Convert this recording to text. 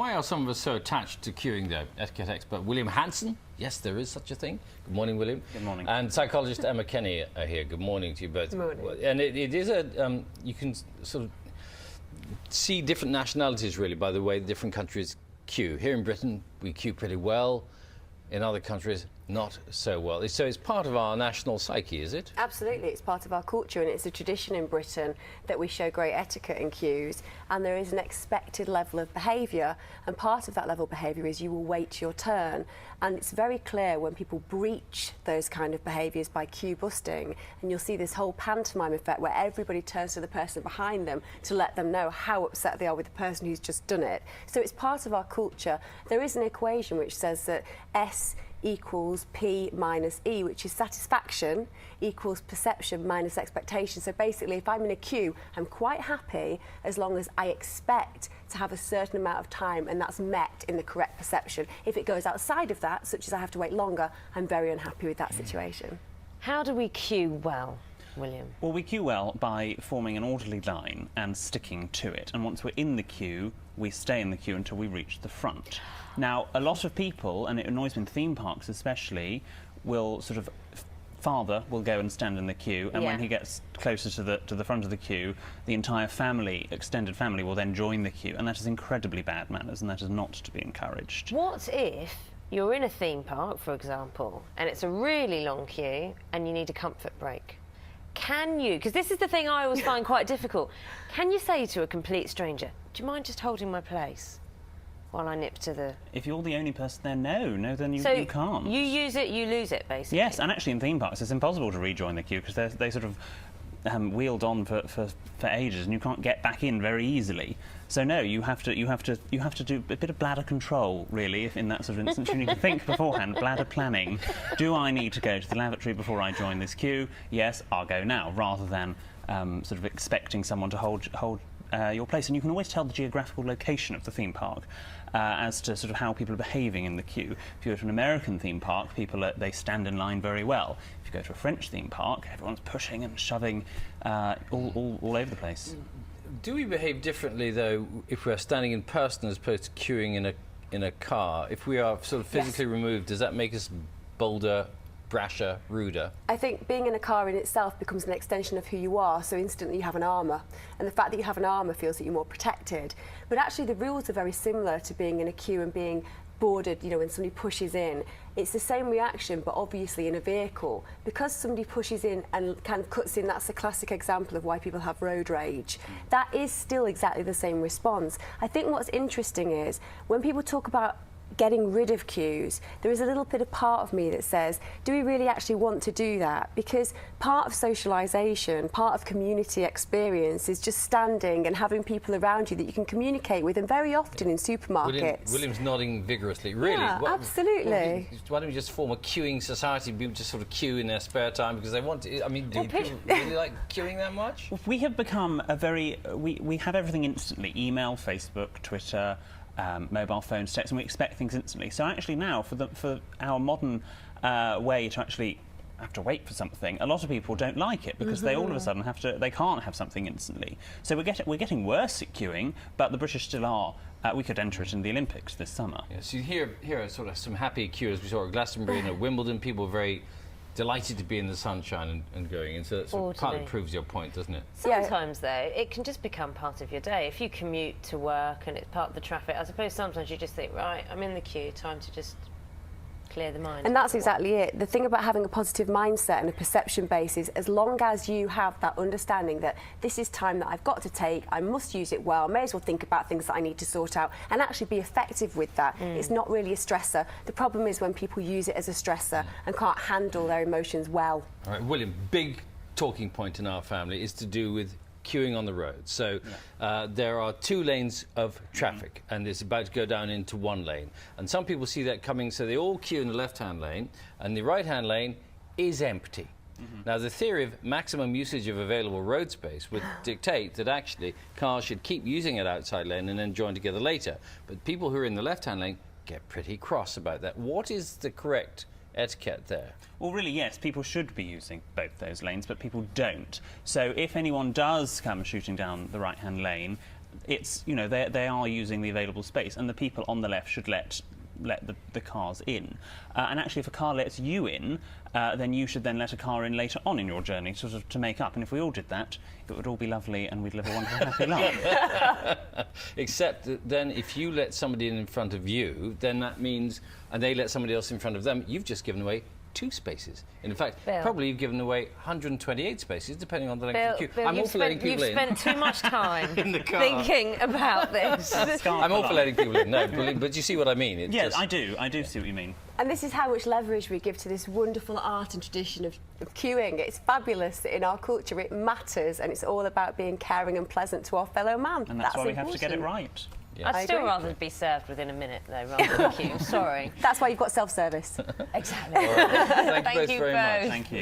why are some of us so attached to queuing, though? Etiquette expert William Hanson. Yes, there is such a thing. Good morning, William. Good morning. And psychologist Emma Kenny are here. Good morning to you both. Good morning. And it is a... you can sort of see different nationalities, really, by the way different countries queue. Here in Britain, we queue pretty well. In other countries, not so well. So it's part of our national psyche, is it? Absolutely, it's part of our culture, and it's a tradition in Britain that we show great etiquette in queues, and there is an expected level of behaviour, and part of that level of behaviour is you will wait your turn, and it's very clear when people breach those kind of behaviours by queue busting, and you'll see this whole pantomime effect where everybody turns to the person behind them to let them know how upset they are with the person who's just done it. So it's part of our culture. There is an equation which says that S equals P minus E, which is satisfaction equals perception minus expectation. So basically, if I'm in a queue, I'm quite happy as long as I expect to have a certain amount of time and that's met in the correct perception. If it goes outside of that, such as I have to wait longer, I'm very unhappy with that situation. How do we queue well, William? Well, we queue well by forming an orderly line and sticking to it. And once we're in the queue, we stay in the queue until we reach the front. Now, a lot of people, and it annoys me in theme parks especially, will sort of... Father will go and stand in the queue, and when he gets closer to the front of the queue, the entire family, extended family, will then join the queue, and that is incredibly bad manners, and that is not to be encouraged. What if you're in a theme park, for example, and it's a really long queue, and you need a comfort break? Can you, because this is the thing I always find quite difficult, can you say to a complete stranger, do you mind just holding my place while I nip to the... If you're the only person there, no, then you can't. You use it, you lose it, basically. Yes, and actually in theme parks it's impossible to rejoin the queue because they sort of wheeled on for ages, and you can't get back in very easily. So no, you have to do a bit of bladder control, really. If in that sort of instance you need to think beforehand, bladder planning. Do I need to go to the lavatory before I join this queue? Yes, I'll go now, rather than sort of expecting someone to hold your place. And you can always tell the geographical location of the theme park as to sort of how people are behaving in the queue. If you go to an American theme park, they stand in line very well. If you go to a French theme park, everyone's pushing and shoving all over the place. Do we behave differently, though, if we're standing in person as opposed to queuing in a car? If we are sort of physically removed, does that make us bolder, brasher, ruder? I think being in a car in itself becomes an extension of who you are, so instantly you have an armour. And the fact that you have an armour feels that you're more protected. But actually the rules are very similar to being in a queue and being boarded, you know, when somebody pushes in. It's the same reaction, but obviously in a vehicle. Because somebody pushes in and kind of cuts in, that's a classic example of why people have road rage. That is still exactly the same response. I think what's interesting is, when people talk about getting rid of queues, there is a little bit of part of me that says, do we really actually want to do that? Because part of socialisation, part of community experience is just standing and having people around you that you can communicate with, and very often in supermarkets. William's nodding vigorously. Really? Yeah, absolutely. Why don't we just form a queuing society? People just sort of queue in their spare time because they want to. I mean, do people really like queuing that much? We have become a very... We have everything instantly. Email, Facebook, Twitter, mobile phones, text, and we expect things instantly. So actually now, for our modern way to actually have to wait for something, a lot of people don't like it because they all of a sudden they can't have something instantly. So we're getting worse at queuing, but the British still are. We could enter it in the Olympics this summer. Yes, you here are sort of some happy queuers. We saw at Glastonbury and at Wimbledon, people were very delighted to be in the sunshine and going, and so that sort of partly proves your point, doesn't it? Sometimes, though, it can just become part of your day. If you commute to work and it's part of the traffic, I suppose sometimes you just think, right, I'm in the queue, time to just clear the mind. And that's exactly it. The thing about having a positive mindset and a perception base is, as long as you have that understanding that this is time that I've got to take, I must use it well, may as well think about things that I need to sort out and actually be effective with that. It's not really a stressor. The problem is when people use it as a stressor and can't handle their emotions well. All right, William, big talking point in our family is to do with queuing on the road. So there are 2 lanes of traffic and it's about to go down into 1 lane. And some people see that coming, so they all queue in the left-hand lane and the right-hand lane is empty. Now, the theory of maximum usage of available road space would dictate that actually cars should keep using an outside lane and then join together later. But people who are in the left-hand lane get pretty cross about that. What is the correct etiquette there? Well, really, yes, people should be using both those lanes, but people don't. So if anyone does come shooting down the right-hand lane, it's, you know, they are using the available space, and the people on the left should let the cars in. And actually, if a car lets you in, then you should then let a car in later on in your journey, sort of to make up. And if we all did that, it would all be lovely and we'd live a wonderful, happy life. Except that then if you let somebody in front of you, then that means, and they let somebody else in front of them, you've just given away 2 spaces. In fact, Bill. probably you've given away 128 spaces, depending on the length of the queue. I'm all for letting people in. You've spent too much time in the car. thinking about this. I'm all for letting people in. No, but you see what I mean. It's Yes, just... I do see what you mean. And this is how much leverage we give to this wonderful art and tradition of queuing. It's fabulous that in our culture it matters, and it's all about being caring and pleasant to our fellow man. And that's why we have to get it right. Yeah. I'd still rather be served within a minute, though, rather than queue. Sorry. That's why you've got self-service. Exactly. Thank you both you very much. both. Thank you.